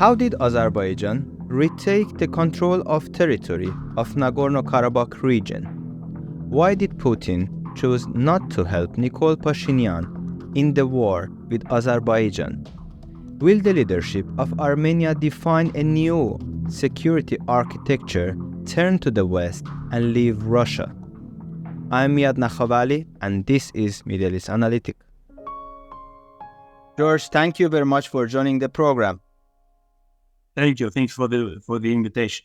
How did Azerbaijan retake the control of territory of Nagorno Karabakh region? Why did Putin choose not to help Nikol Pashinyan in the war with Azerbaijan? Will the leadership of Armenia define a new security architecture, turn to the West, and leave Russia? I'm Nakhavali, and this is Middle East Analitika. George, thank you very much for joining the program. Thank you. Thanks for the invitation.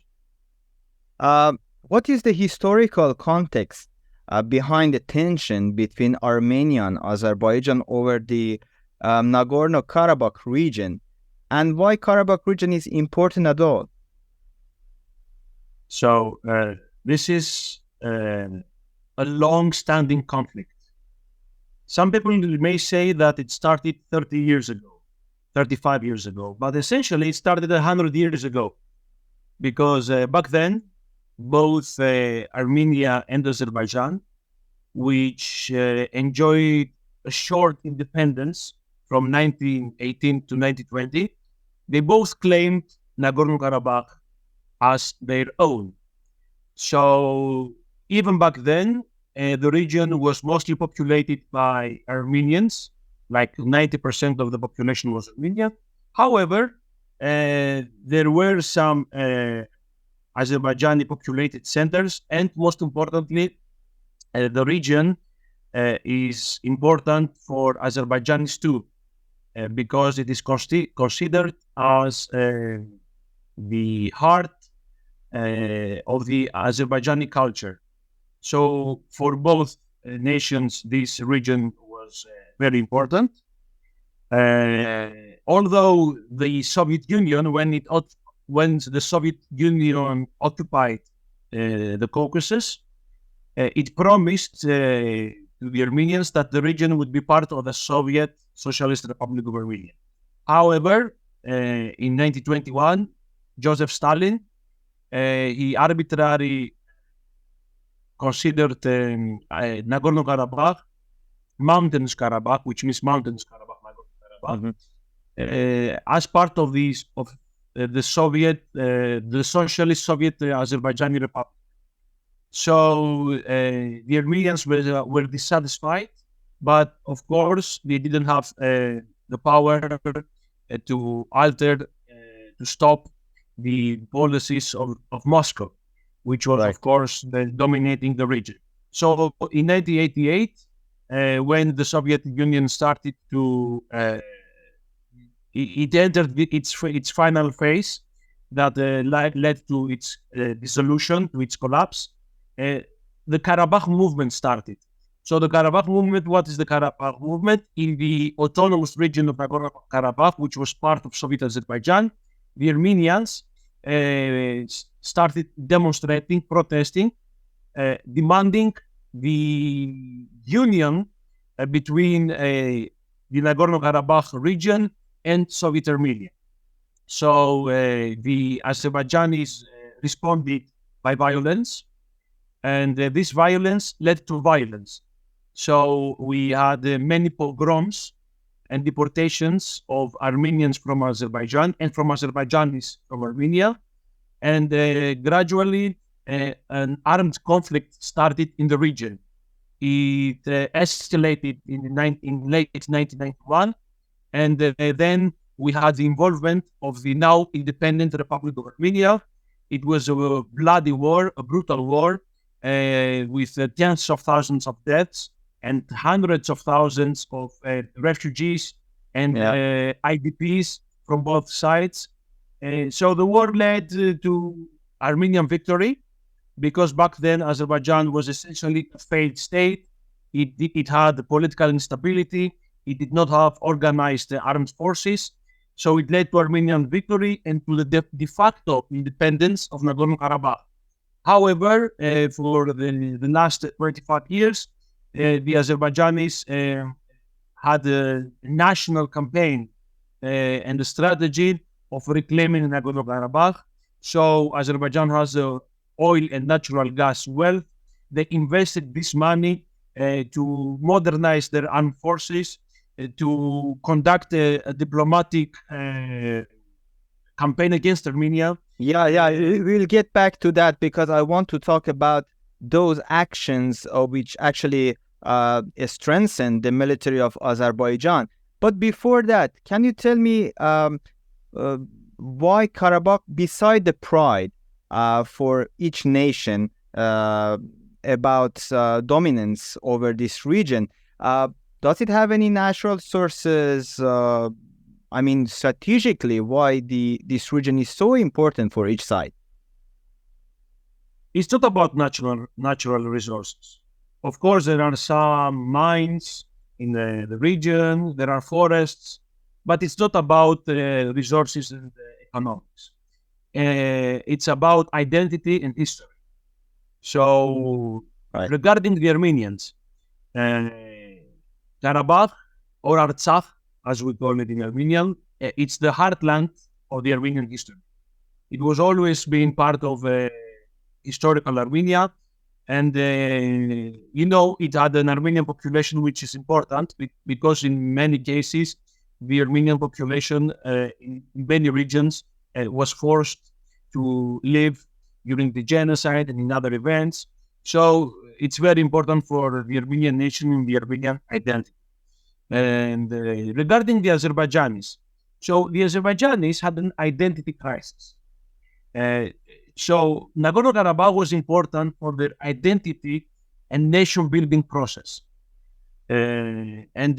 What is the historical context behind the tension between Armenia and Azerbaijan over the Nagorno Karabakh region, and why Karabakh region is important at all? So this is a long-standing conflict. Some people may say that it started 30 years ago. 35 years ago, but essentially it started 100 years ago, because back then both Armenia and Azerbaijan, which enjoyed a short independence from 1918 to 1920, they both claimed Nagorno Karabakh as their own. So even back then, the region was mostly populated by Armenians. Like 90% of the population was Armenian. However, there were some Azerbaijani populated centers, and most importantly, the region is important for Azerbaijanis too, because it is considered as the heart of the Azerbaijani culture. So for both nations, this region was very important. Although the Soviet Union, when the Soviet Union occupied the Caucasus, it promised to the Armenians that the region would be part of the Soviet Socialist Republic of Armenia. However, in 1921, Joseph Stalin, he arbitrarily considered Nagorno Karabakh Mountains Karabakh, which means Mountains Karabakh, Nagorno Karabakh, as part of the Soviet, the Socialist Soviet Azerbaijani Republic. So the Armenians were dissatisfied, but of course they didn't have the power to alter, to stop the policies of Moscow, which was of course dominating the region. So in 1988. When the Soviet Union started to, it entered its final phase that led to its dissolution, to its collapse, the Karabakh movement started. So the Karabakh movement, what is the Karabakh movement? In the autonomous region of Nagorno Karabakh, which was part of Soviet Azerbaijan, the Armenians started demonstrating, protesting, demanding the union between the Nagorno Karabakh region and Soviet Armenia. So the Azerbaijanis responded by violence, and this violence led to violence. So we had many pogroms and deportations of Armenians from Azerbaijan and from Azerbaijanis from Armenia, and gradually an armed conflict started in the region. It escalated in late 1991, and then we had the involvement of the now independent Republic of Armenia. It was a bloody war, a brutal war, with tens of thousands of deaths and hundreds of thousands of refugees and IDPs from both sides. So the war led to Armenian victory, because back then Azerbaijan was essentially a failed state. It had political instability. It did not have organized armed forces. So it led to Armenian victory and to the de facto independence of Nagorno Karabakh. However, for the last 25 years, the Azerbaijanis had a national campaign and a strategy of reclaiming Nagorno Karabakh. So Azerbaijan has oil and natural gas wealth. They invested this money to modernize their armed forces, to conduct a diplomatic campaign against Armenia. Yeah, we'll get back to that because I want to talk about those actions which actually strengthen the military of Azerbaijan. But before that, can you tell me why Karabakh, beside the pride for each nation about dominance over this region, does it have any natural sources? I mean, strategically, why this region is so important for each side? It's not about natural resources. Of course, there are some mines in the region, there are forests, but it's not about resources and economics. It's about identity and history. So, Right. regarding the Armenians, Karabakh or Artsakh, as we call it in Armenian, it's the heartland of the Armenian history. It was always been part of historical Armenia, and it had an Armenian population, which is important because in many cases the Armenian population in many regions was forced to live during the genocide and in other events. So it's very important for the Armenian nation and the Armenian identity. And regarding the Azerbaijanis, so the Azerbaijanis had an identity crisis. So Nagorno-Karabakh was important for their identity and nation-building process. And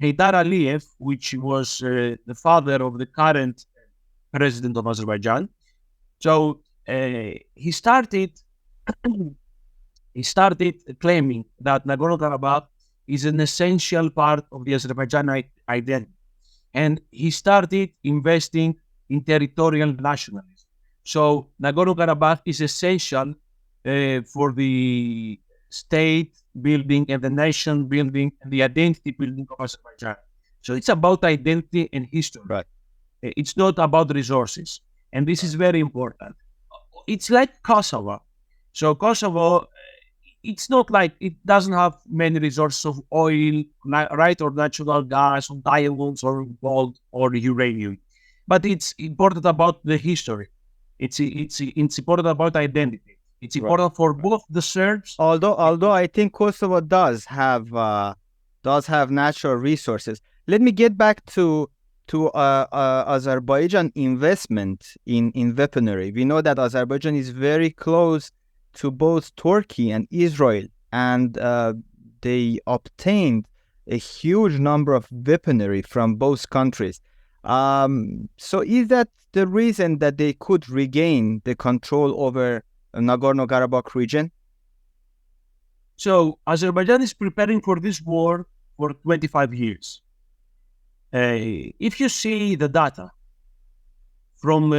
Heydar Aliyev, which was the father of the current president of Azerbaijan, so he started claiming that Nagorno-Karabakh is an essential part of the Azerbaijani identity. And he started investing in territorial nationalism. So Nagorno-Karabakh is essential for the state building and the nation building and the identity building of Azerbaijan. So it's about identity and history. Right. It's not about resources. And this is very important. It's like Kosovo. So Kosovo, it's not like it doesn't have many resources of oil, right, or natural gas, or diamonds, or gold, or uranium. But it's important about the history. It's important about identity. It's important for both the Serbs. Although I think Kosovo does have natural resources. Let me get back to Azerbaijan investment in weaponry. We know that Azerbaijan is very close to both Turkey and Israel, and they obtained a huge number of weaponry from both countries. So is that the reason that they could regain the control over Nagorno-Karabakh region? So Azerbaijan is preparing for this war for 25 years. If you see the data from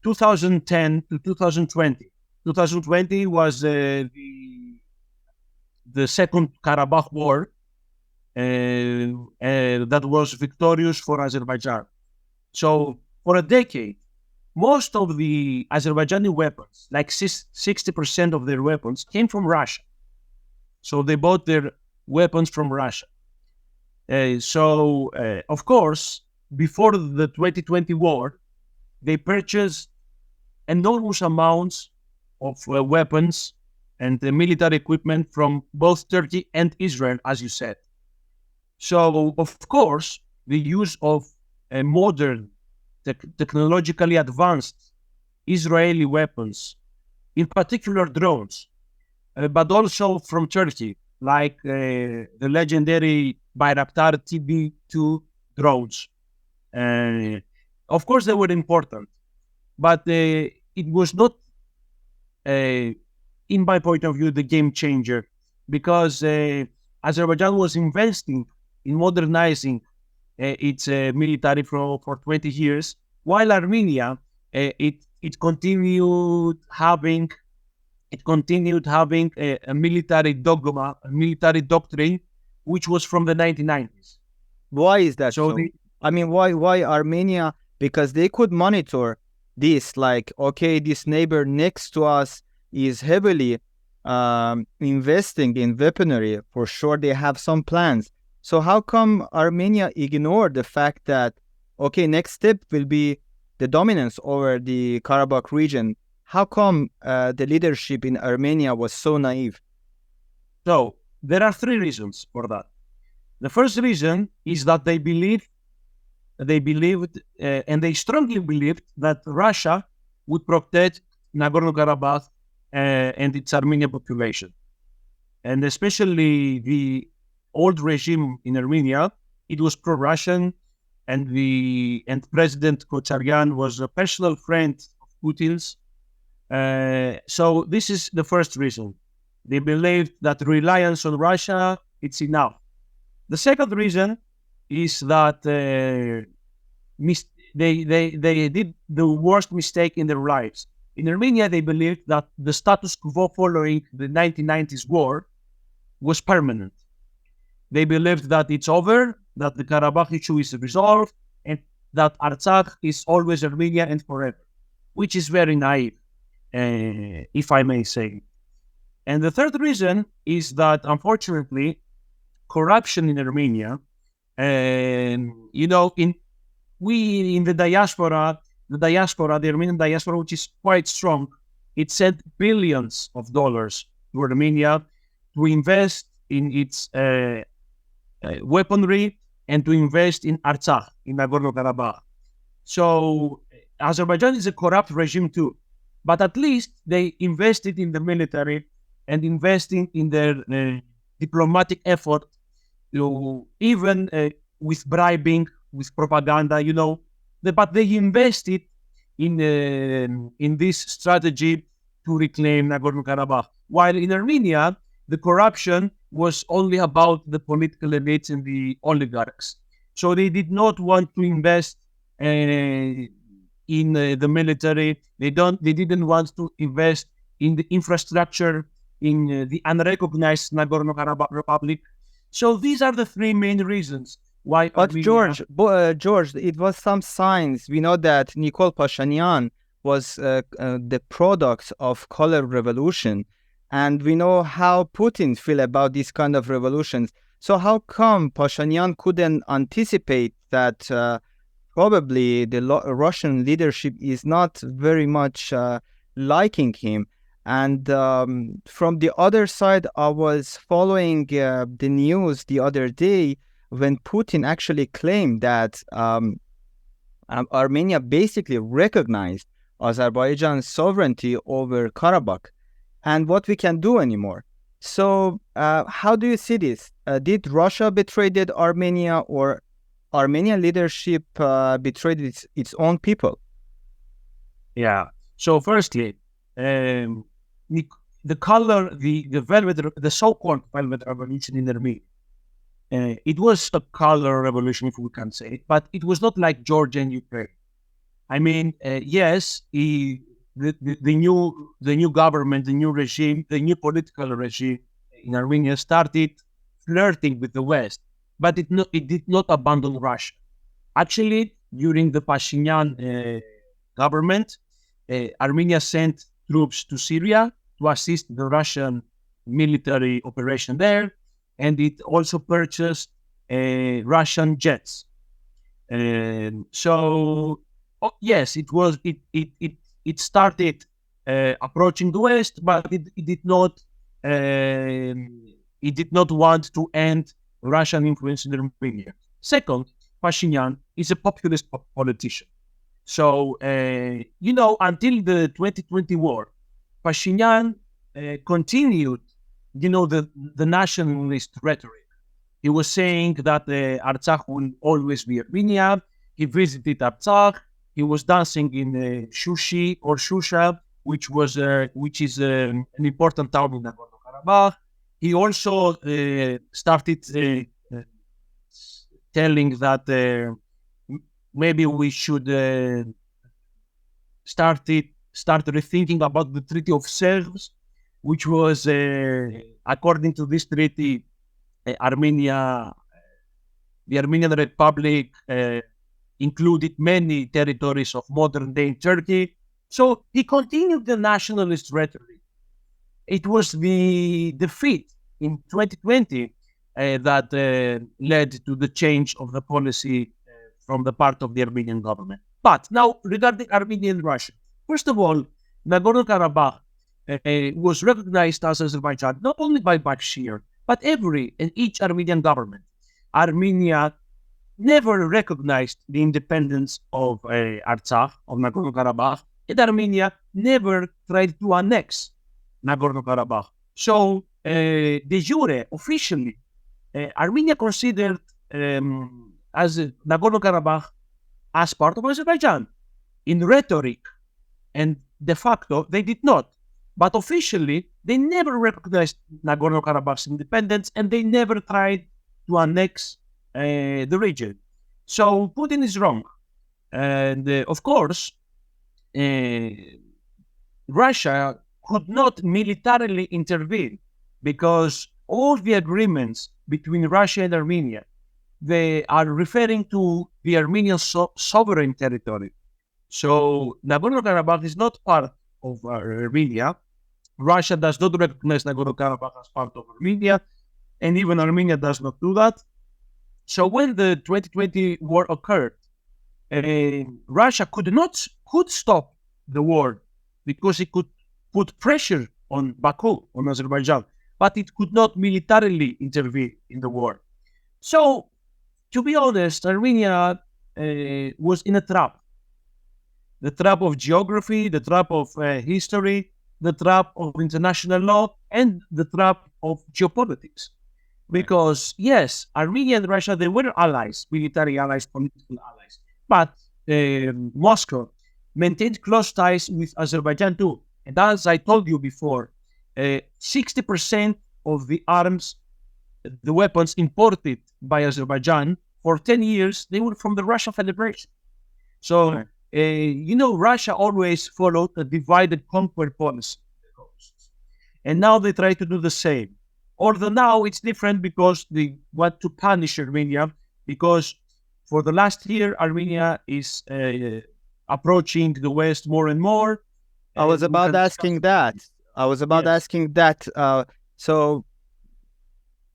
2010 to 2020, 2020 was the second Karabakh war that was victorious for Azerbaijan. So for a decade, most of the Azerbaijani weapons, like 60% of their weapons, came from Russia. So they bought their weapons from Russia. Of course, before the 2020 war, they purchased enormous amounts of weapons and military equipment from both Turkey and Israel, as you said. So, of course, the use of modern, technologically advanced Israeli weapons, in particular drones, but also from Turkey, like the legendary Bayraktar TB2 drones. Of course, they were important, but it was not, in my point of view, the game changer, because Azerbaijan was investing in modernizing its military for 20 years, while Armenia, it continued having a military dogma, a military doctrine, which was from the 1990s. Why is that So so? I mean, why Armenia? Because they could monitor this, like, okay, this neighbor next to us is heavily investing in weaponry. For sure, they have some plans. So how come Armenia ignored the fact that, okay, next step will be the dominance over the Karabakh region? How come the leadership in Armenia was so naive? So there are three reasons for that. The first reason is that they believed, and they strongly believed that Russia would protect Nagorno Karabakh and its Armenian population, and especially the old regime in Armenia. It was pro-Russian, and President Kocharyan was a personal friend of Putin's. So this is the first reason. They believed that reliance on Russia, it's enough. The second reason is that they did the worst mistake in their lives. In Armenia, they believed that the status quo following the 1990s war was permanent. They believed that it's over, that the Karabakh issue is resolved, and that Artsakh is always Armenia and forever, which is very naive, if I may say. And the third reason is that, unfortunately, corruption in Armenia, and in the diaspora, the Armenian diaspora, which is quite strong, it sent billions of dollars to Armenia to invest in its weaponry and to invest in Artsakh, in Nagorno Karabakh. So Azerbaijan is a corrupt regime too, but at least they invested in the military and investing in their diplomatic effort, even with bribing, with propaganda, but they invested in this strategy to reclaim Nagorno Karabakh. While in Armenia, the corruption was only about the political elites and the oligarchs. So they did not want to invest in the military. They didn't want to invest in the infrastructure in the unrecognized Nagorno Karabakh Republic. So these are the three main reasons why. But George, it was some signs. We know that Nikol Pashinyan was the product of color revolution, and we know how Putin feel about these kind of revolutions. So how come Pashinyan couldn't anticipate that probably the Russian leadership is not very much liking him? And from the other side, I was following the news the other day when Putin actually claimed that Armenia basically recognized Azerbaijan's sovereignty over Karabakh and what we can do anymore. So how do you see this? Did Russia betray Armenia, or Armenian leadership betrayed its own people? Yeah. So firstly, the so-called velvet revolution in Armenia, it was a color revolution, if we can say it, but it was not like Georgia and Ukraine. I mean, yes, the new government, the new regime, the new political regime in Armenia started flirting with the West, but it did not abandon Russia. Actually, during the Pashinyan government, Armenia sent troops to Syria to assist the Russian military operation there, and it also purchased Russian jets. So, yes, it started approaching the West, but it did not want to end Russian influence in Armenia. Second, Pashinyan is a populist politician. So, until the 2020 war, Pashinyan continued, the nationalist rhetoric. He was saying that Artsakh will always be Armenia. He visited Artsakh. He was dancing in Shushi or Shusha, which is an important town in Nagorno-Karabakh. He also started telling that maybe we should start rethinking about the Treaty of Sèvres, which was, according to this treaty, Armenia, the Armenian Republic included many territories of modern-day Turkey. So he continued the nationalist rhetoric. It was the defeat in 2020 that led to the change of the policy from the part of the Armenian government. But now, regarding Armenia and Russia, first of all, Nagorno Karabakh was recognized as Azerbaijan not only by Bashir, but every and each Armenian government. Armenia never recognized the independence of Artsakh, of Nagorno Karabakh, and Armenia never tried to annex Nagorno Karabakh. So, de jure, officially, Armenia considered as Nagorno Karabakh as part of Azerbaijan. In rhetoric and de facto, they did not. But officially, they never recognized Nagorno Karabakh's independence and they never tried to annex the region. So Putin is wrong. And of course, Russia could not militarily intervene because all the agreements between Russia and Armenia, they are referring to the Armenian sovereign territory. So Nagorno-Karabakh is not part of Armenia. Russia does not recognize Nagorno-Karabakh as part of Armenia, and even Armenia does not do that. So when the 2020 war occurred, Russia could stop the war because it could put pressure on Baku, on Azerbaijan, but it could not militarily intervene in the war. So, to be honest, Armenia was in a trap. The trap of geography, the trap of history, the trap of international law, and the trap of geopolitics. Because, yes, Armenia and Russia, they were allies, military allies, political allies. But Moscow maintained close ties with Azerbaijan too. And as I told you before, 60% of the arms, the weapons imported by Azerbaijan for 10 years, they were from the Russian Federation. So, Russia always followed a divided conquer policy. And now they try to do the same. Although now it's different because they want to punish Armenia, because for the last year, Armenia is approaching the West more and more. I was about asking that. So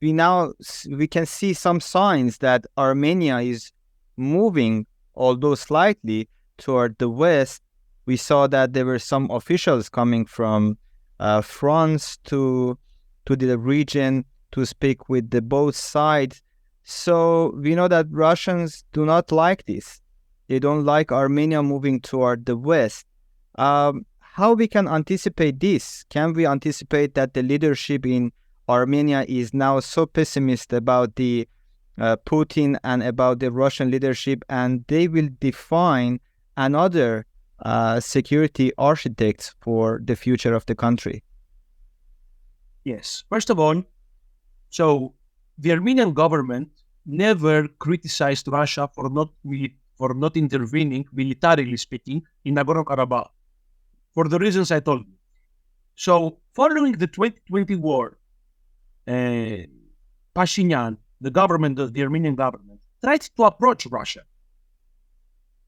we can see some signs that Armenia is moving, although slightly, toward the West. We saw that there were some officials coming from France to the region to speak with both sides. So we know that Russians do not like this. They don't like Armenia moving toward the West. How we can anticipate this? Can we anticipate that the leadership in Armenia is now so pessimist about the Putin and about the Russian leadership, and they will define another security architects for the future of the country? Yes. First of all, so the Armenian government never criticized Russia for not intervening, militarily speaking, in Nagorno-Karabakh, for the reasons I told you. So, following the 2020 war, Pashinyan, the Armenian government, tried to approach Russia.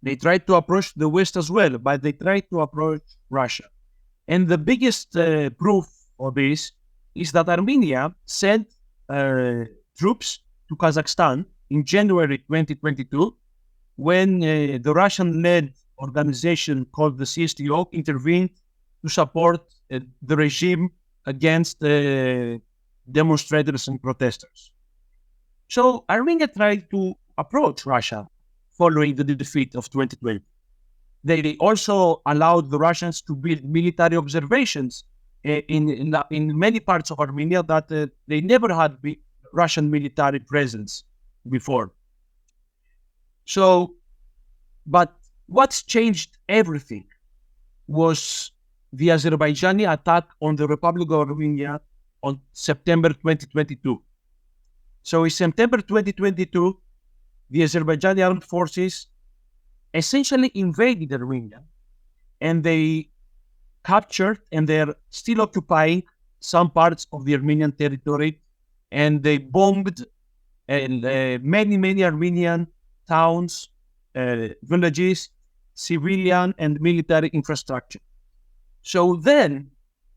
They tried to approach the West as well, but they tried to approach Russia. And the biggest proof of this is that Armenia sent troops to Kazakhstan in January 2022 when the Russian-led organization called the CSTO intervened to support the regime against demonstrators and protesters. So Armenia tried to approach Russia following the defeat of 2020. They also allowed the Russians to build military observations in many parts of Armenia that they never had Russian military presence before. So, but what's changed everything was the Azerbaijani attack on the Republic of Armenia on September 2022. So in September 2022, the Azerbaijani armed forces essentially invaded Armenia, and they captured and they're still occupying some parts of the Armenian territory and they bombed many Armenian towns, villages, civilian and military infrastructure. So then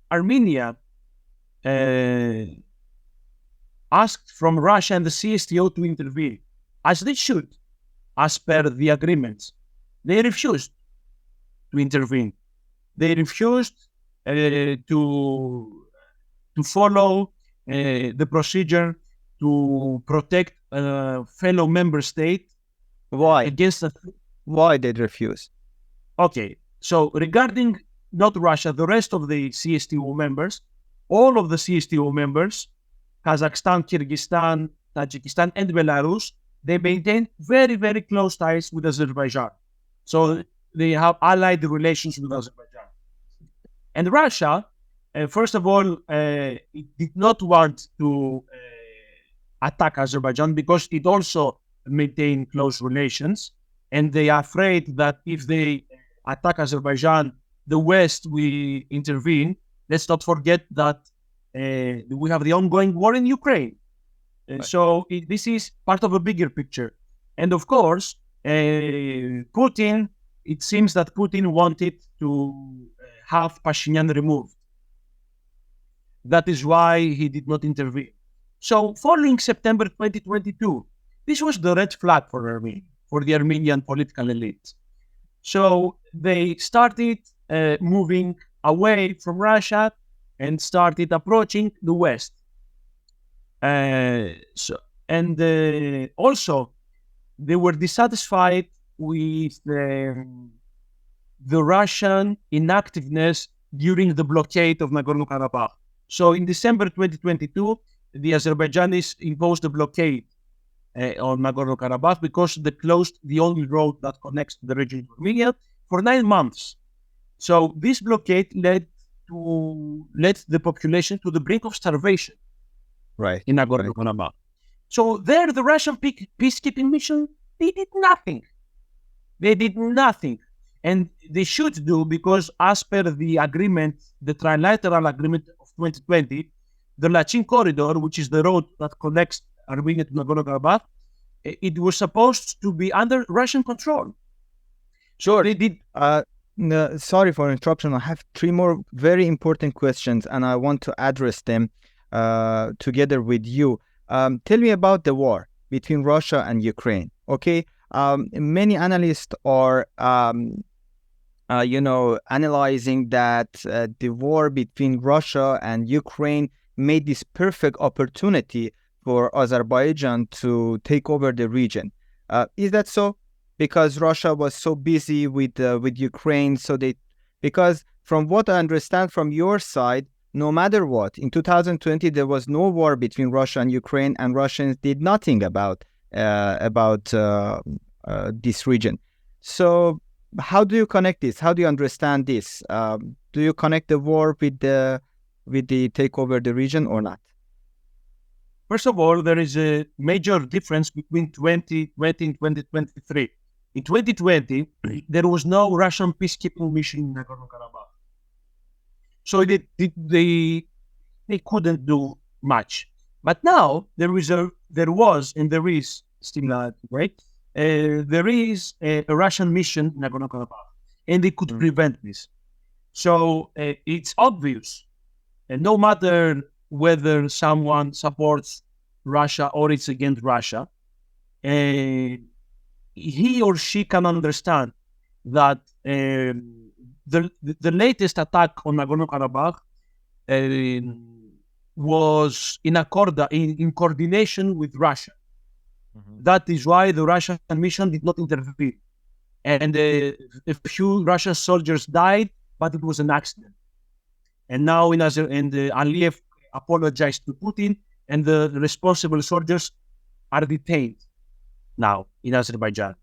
Armenia asked from Russia and the CSTO to intervene, as they should, as per the agreements. They refused to intervene. They refused to follow the procedure to protect fellow member state. Why? Against Why did refuse? Okay, so regarding not Russia, the rest of the CSTO members, all of the CSTO members, Kazakhstan, Kyrgyzstan, Tajikistan, and Belarus, they maintain very close ties with Azerbaijan. So they have allied relations with Azerbaijan. And Russia, first of all, it did not want to attack Azerbaijan because it also maintained close relations. And they are afraid that if they attack Azerbaijan, the West will intervene. Let's not forget that we have the ongoing war in Ukraine. Right. So this is part of a bigger picture. And of course, Putin, it seems that Putin wanted to have Pashinyan removed. That is why he did not intervene. So following September 2022, this was the red flag for Armenia, for the Armenian political elite. So they started moving away from Russia and started approaching the West. Also, they were dissatisfied with the Russian inactiveness during the blockade of Nagorno Karabakh. So in December 2022, the Azerbaijanis imposed a blockade on Nagorno Karabakh because they closed the only road that connects the region to Armenia for 9 months. So this blockade led the population to the brink of starvation. Right. In Nagorno Karabakh. So there, the Russian peacekeeping mission, they did nothing. They did nothing. And they should do, because as per the agreement, the trilateral agreement of 2020, the Lachin corridor, which is the road that connects Armenia to Nagorno Karabakh, it was supposed to be under Russian control. So they did. No, sorry for interruption. I have 3 more very important questions, and I want to address them together with you. Tell me about the war between Russia and Ukraine. Okay, many analysts are, analyzing that the war between Russia and Ukraine made this perfect opportunity for Azerbaijan to take over the region. Is that so? Because Russia was so busy with Ukraine, because from what I understand from your side, no matter what, in 2020 there was no war between Russia and Ukraine, and Russians did nothing about this region. So how do you connect this? How do you understand this? Do you connect the war with the takeover the region or not? First of all, there is a major difference between 2020 and 2023. In 2020, there was no Russian peacekeeping mission in Nagorno-Karabakh. So they couldn't do much. But now there is still, right? There is a Russian mission in Nagorno-Karabakh, and they could prevent this. So it's obvious, and no matter whether someone supports Russia or it's against Russia, he or she can understand that the latest attack on Nagorno-Karabakh was in coordination with Russia. Mm-hmm. That is why the Russian mission did not intervene. And a few Russian soldiers died, but it was an accident. And now Aliyev apologized to Putin, and the responsible soldiers are detained now in Azerbaijan.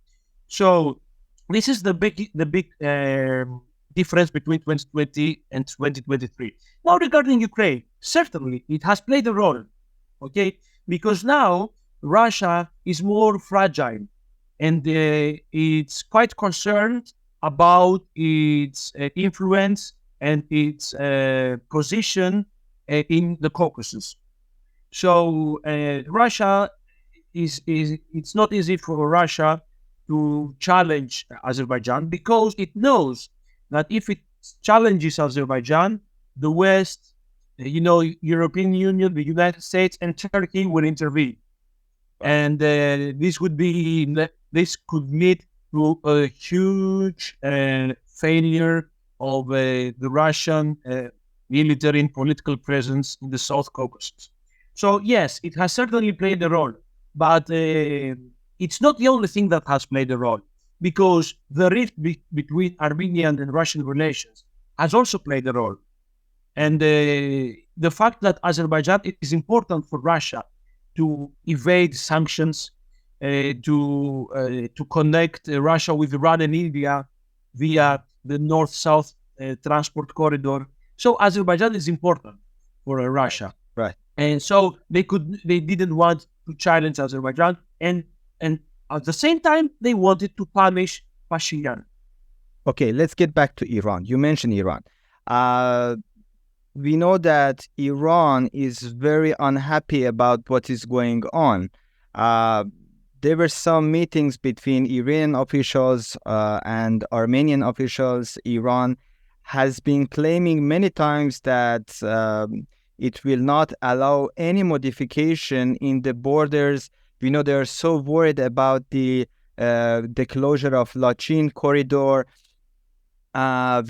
So this is the big difference between 2020 and 2023. Now, regarding Ukraine, certainly it has played a role, okay? Because now Russia is more fragile, and it's quite concerned about its influence and its position in the Caucasus. So Russia it's not easy for Russia to challenge Azerbaijan, because it knows that if it challenges Azerbaijan, the West, European Union, the United States, and Turkey will intervene, and this could lead to a huge failure of the Russian military and political presence in the South Caucasus. So yes, it has certainly played a role, but it's not the only thing that has played a role, because the rift between Armenian and Russian relations has also played a role. And the fact that Azerbaijan, it is important for Russia to evade sanctions, to connect Russia with Iran and India via the north-south transport corridor. So Azerbaijan is important for Russia. Right. And so they didn't want to challenge Azerbaijan, and at the same time they wanted to punish Pashinyan. Okay, let's get back to Iran. You mentioned Iran. We know that Iran is very unhappy about what is going on. There were some meetings between Iranian officials and Armenian officials. Iran has been claiming many times that it will not allow any modification in the borders. We know they are so worried about the closure of Lachin corridor.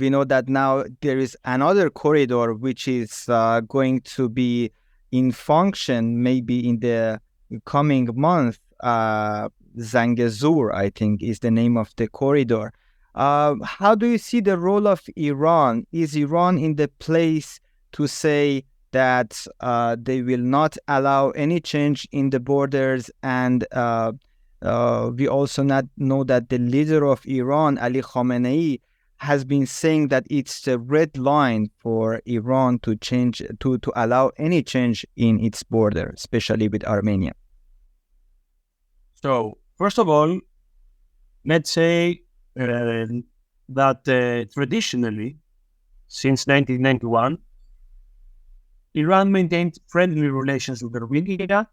We know that now there is another corridor which is going to be in function maybe in the coming month. Zangezur, I think, is the name of the corridor. How do you see the role of Iran? Is Iran in the place to say that they will not allow any change in the borders? And we also know that the leader of Iran, Ali Khamenei, has been saying that it's a red line for Iran to change, to allow any change in its border, especially with Armenia. So, first of all, let's say that traditionally, since 1991, Iran maintained friendly relations with Armenia,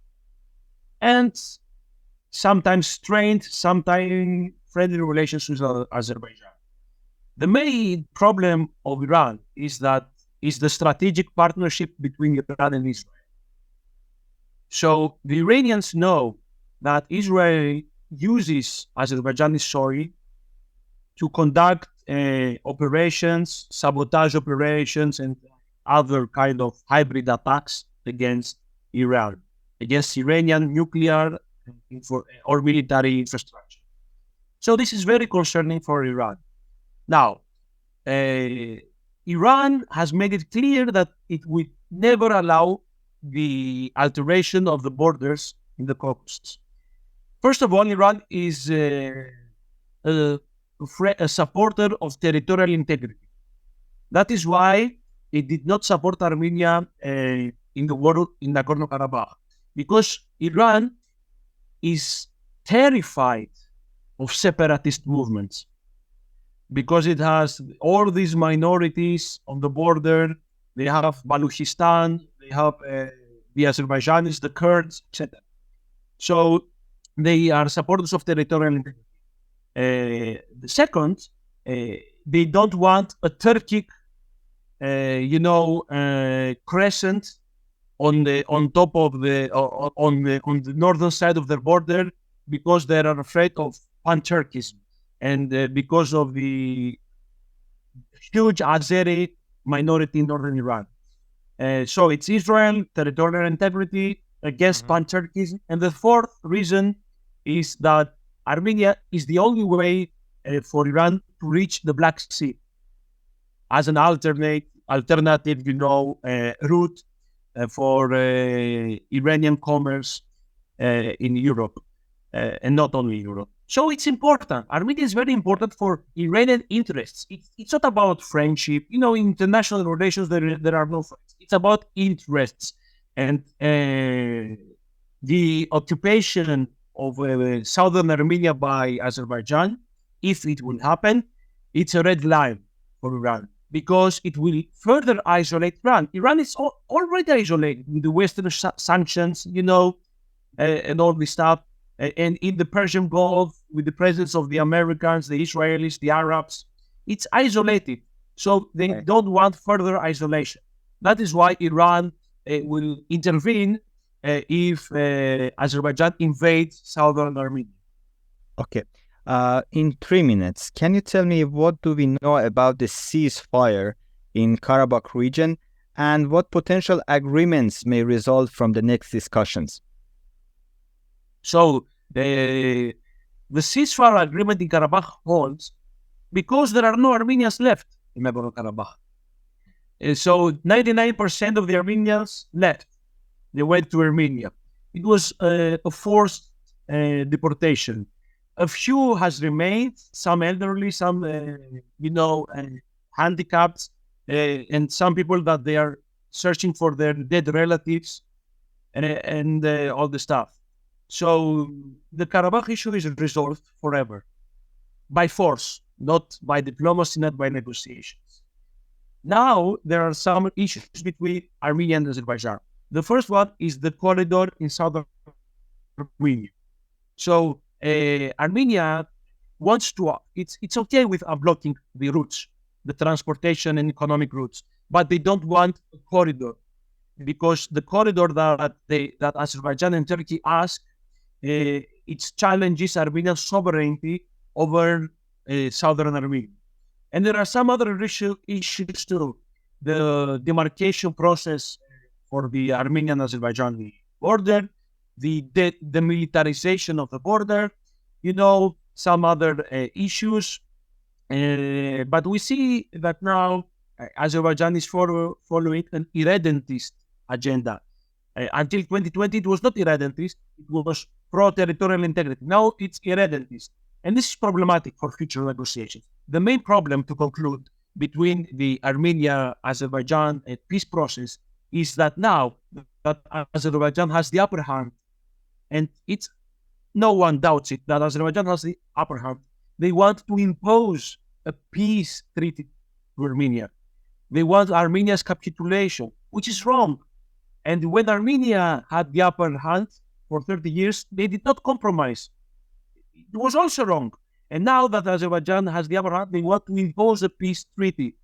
and sometimes strained, sometimes friendly relations with Azerbaijan. The main problem of Iran is the strategic partnership between Iran and Israel. So the Iranians know that Israel uses Azerbaijani soil to conduct operations, sabotage operations, and other kind of hybrid attacks against Iran, against Iranian nuclear or military infrastructure. So this is very concerning for Iran. Now, Iran has made it clear that it would never allow the alteration of the borders in the Caucasus. First of all, Iran is a supporter of territorial integrity. That is why it did not support Armenia in the war in Nagorno Karabakh, because Iran is terrified of separatist movements, because it has all these minorities on the border. They have Baluchistan, they have the Azerbaijanis, the Kurds, etc. So they are supporters of territorial integrity. The second, they don't want a Turkic, crescent on top of on the northern side of their border, because they are afraid of pan-Turkism, and because of the huge Azeri minority in northern Iran. So it's Israel, territorial integrity against pan-Turkism. And the fourth reason is that Armenia is the only way for Iran to reach the Black Sea as an alternative, route for Iranian commerce in Europe, and not only Europe. So it's important. Armenia is very important for Iranian interests. It's not about friendship. In international relations, there are no friends. It's about interests. And the occupation of southern Armenia by Azerbaijan, if it will happen, it's a red line for Iran, because it will further isolate Iran. Iran is already isolated with the Western sanctions, and all this stuff. And in the Persian Gulf, with the presence of the Americans, the Israelis, the Arabs, it's isolated. So they don't want further isolation. That is why Iran will intervene if Azerbaijan invades southern Armenia. Okay. In 3 minutes, can you tell me what do we know about the ceasefire in Karabakh region and what potential agreements may result from the next discussions? So the ceasefire agreement in Karabakh holds because there are no Armenians left in Nagorno Karabakh. So 99% of the Armenians left. They went to Armenia. It was a forced deportation. A few has remained, some elderly, some, handicapped, and some people that they are searching for their dead relatives and all the stuff. So the Karabakh issue is resolved forever by force, not by diplomacy, not by negotiations. Now there are some issues between Armenia and Azerbaijan. The first one is the corridor in southern Armenia. So Armenia wants to, it's okay with unblocking the routes, the transportation and economic routes, but they don't want a corridor because the corridor that Azerbaijan and Turkey ask, it challenges Armenian sovereignty over southern Armenia. And there are some other issues too. The demarcation process for the Armenian-Azerbaijani border, the militarization of the border, some other issues. But we see that now Azerbaijan is following an irredentist agenda. Until 2020, it was not irredentist, it was pro-territorial integrity. Now it's irredentist. And this is problematic for future negotiations. The main problem, to conclude, between the Armenia-Azerbaijan peace process is that now that Azerbaijan has the upper hand, and no one doubts it, that Azerbaijan has the upper hand. They want to impose a peace treaty to Armenia. They want Armenia's capitulation, which is wrong. And when Armenia had the upper hand for 30 years, they did not compromise. It was also wrong. And now that Azerbaijan has the upper hand, they want to impose a peace treaty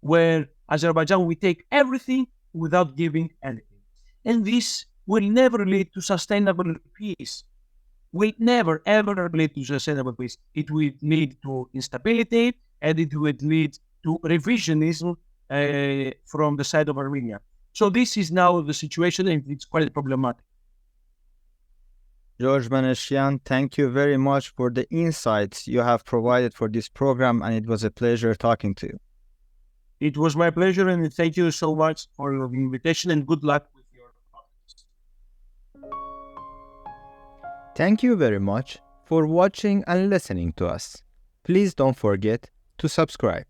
where Azerbaijan will take everything without giving anything. And this will never lead to sustainable peace. Will never, ever lead to sustainable peace. It will lead to instability, and it will lead to revisionism from the side of Armenia. So this is now the situation, and it's quite problematic. George Meneshian, thank you very much for the insights you have provided for this program, and it was a pleasure talking to you. It was my pleasure, and thank you so much for your invitation, and good luck with your podcast. Thank you very much for watching and listening to us. Please don't forget to subscribe.